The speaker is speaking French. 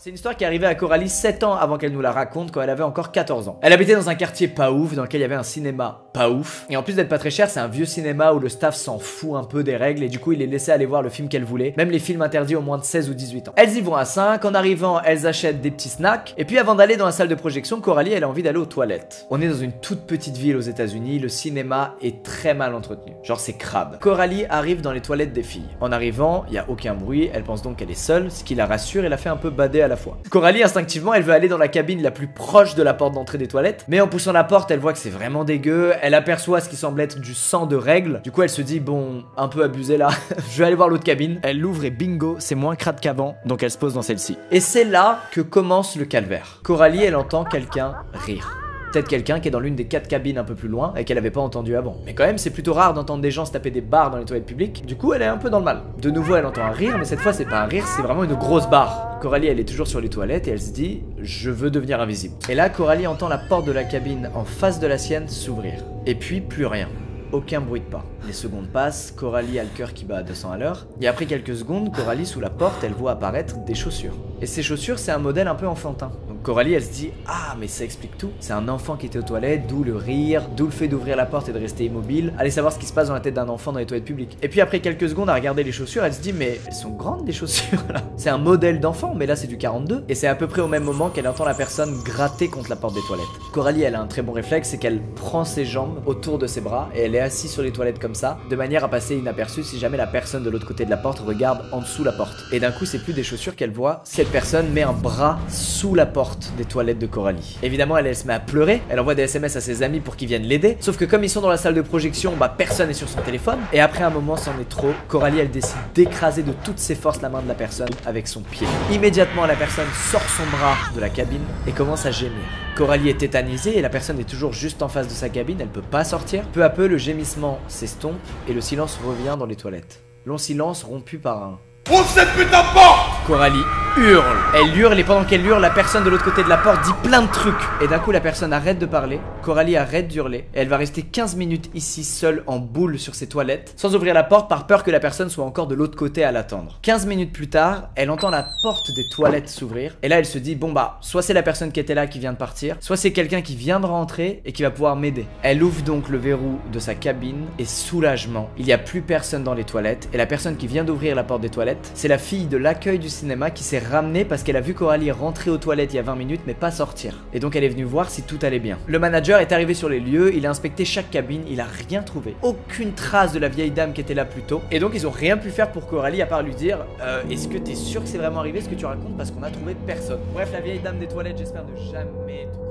C'est une histoire qui est arrivée à Coralie 7 ans avant qu'elle nous la raconte, quand elle avait encore 14 ans. Elle habitait dans un quartier pas ouf, dans lequel il y avait un cinéma pas ouf. Et en plus d'être pas très cher, c'est un vieux cinéma où le staff s'en fout un peu des règles et du coup il les laissait aller voir le film qu'elle voulait, même les films interdits aux moins de 16 ou 18 ans. Elles y vont à 5, en arrivant elles achètent des petits snacks, et puis avant d'aller dans la salle de projection, Coralie elle a envie d'aller aux toilettes. On est dans une toute petite ville aux États-Unis, le cinéma est très mal entretenu, genre c'est crade. Coralie arrive dans les toilettes des filles. En arrivant, il y a aucun bruit, elle pense donc qu'elle est seule, ce qui la rassure et la fait un peu bader à la fois. Coralie instinctivement elle veut aller dans la cabine la plus proche de la porte d'entrée des toilettes, mais en poussant la porte elle voit que c'est vraiment dégueu, elle aperçoit ce qui semble être du sang de règles, du coup elle se dit bon, un peu abusé là, je vais aller voir l'autre cabine. Elle l'ouvre et bingo, c'est moins crade qu'avant, donc elle se pose dans celle-ci. Et c'est là que commence le calvaire. Coralie elle entend quelqu'un rire. Peut-être quelqu'un qui est dans l'une des 4 cabines un peu plus loin et qu'elle avait pas entendu avant. Mais quand même, c'est plutôt rare d'entendre des gens se taper des barres dans les toilettes publiques. Du coup, elle est un peu dans le mal. De nouveau, elle entend un rire, mais cette fois, c'est pas un rire, c'est vraiment une grosse barre. Coralie, elle est toujours sur les toilettes et elle se dit « Je veux devenir invisible ». Et là, Coralie entend la porte de la cabine en face de la sienne s'ouvrir. Et puis, plus rien. Aucun bruit de pas. Les secondes passent, Coralie a le cœur qui bat à 200 à l'heure. Et après quelques secondes, Coralie, sous la porte, elle voit apparaître des chaussures. Et ces chaussures, c'est un modèle un peu enfantin. Donc Coralie, elle se dit « Ah, mais ça explique tout. C'est un enfant qui était aux toilettes, d'où le rire, d'où le fait d'ouvrir la porte et de rester immobile. Allez savoir ce qui se passe dans la tête d'un enfant dans les toilettes publiques. » Et puis après quelques secondes à regarder les chaussures, elle se dit « Mais elles sont grandes les chaussures là. C'est un modèle d'enfant, mais là c'est du 42. » Et c'est à peu près au même moment qu'elle entend la personne gratter contre la porte des toilettes. Coralie, elle a un très bon réflexe, c'est qu'elle prend ses jambes autour de ses bras et elle est assise sur les toilettes comme ça, de manière à passer inaperçue si jamais la personne de l'autre côté de la porte regarde en dessous la porte. Et d'un coup, c'est plus des chaussures qu'elle voit, cette personne met un bras sous la porte des toilettes de Coralie. Évidemment, elle se met à pleurer, elle envoie des SMS à ses amis pour qu'ils viennent l'aider, sauf que comme ils sont dans la salle de projection, bah personne n'est sur son téléphone, et après un moment, c'en est trop, Coralie, elle décide d'écraser de toutes ses forces la main de la personne avec son pied. Immédiatement, la personne sort son bras de la cabine et commence à gémir. Coralie est tétanisée et la personne est toujours juste en face de sa cabine, elle peut pas sortir. Peu à peu, le gémissement s'estompe et le silence revient dans les toilettes. Long silence rompu par un « Ouvre cette putain de porte !» Coralie hurle. Elle hurle et pendant qu'elle hurle, la personne de l'autre côté de la porte dit plein de trucs. Et d'un coup, la personne arrête de parler, Coralie arrête d'hurler et elle va rester 15 minutes ici seule en boule sur ses toilettes, sans ouvrir la porte par peur que la personne soit encore de l'autre côté à l'attendre. 15 minutes plus tard, elle entend la porte des toilettes s'ouvrir et là elle se dit bon bah, soit c'est la personne qui était là qui vient de partir, soit c'est quelqu'un qui vient de rentrer et qui va pouvoir m'aider. Elle ouvre donc le verrou de sa cabine et soulagement, il n'y a plus personne dans les toilettes et la personne qui vient d'ouvrir la porte des toilettes, c'est la fille de l'accueil du cinéma qui s'est ramenée parce qu'elle a vu Coralie rentrer aux toilettes il y a 20 minutes mais pas sortir. Et donc elle est venue voir si tout allait bien. Le manager est arrivé sur les lieux, il a inspecté chaque cabine, il a rien trouvé. Aucune trace de la vieille dame qui était là plus tôt. Et donc ils ont rien pu faire pour Coralie à part lui dire est-ce que t'es sûr que c'est vraiment arrivé ce que tu racontes parce qu'on a trouvé personne. Bref, la vieille dame des toilettes, j'espère ne jamais te croiser.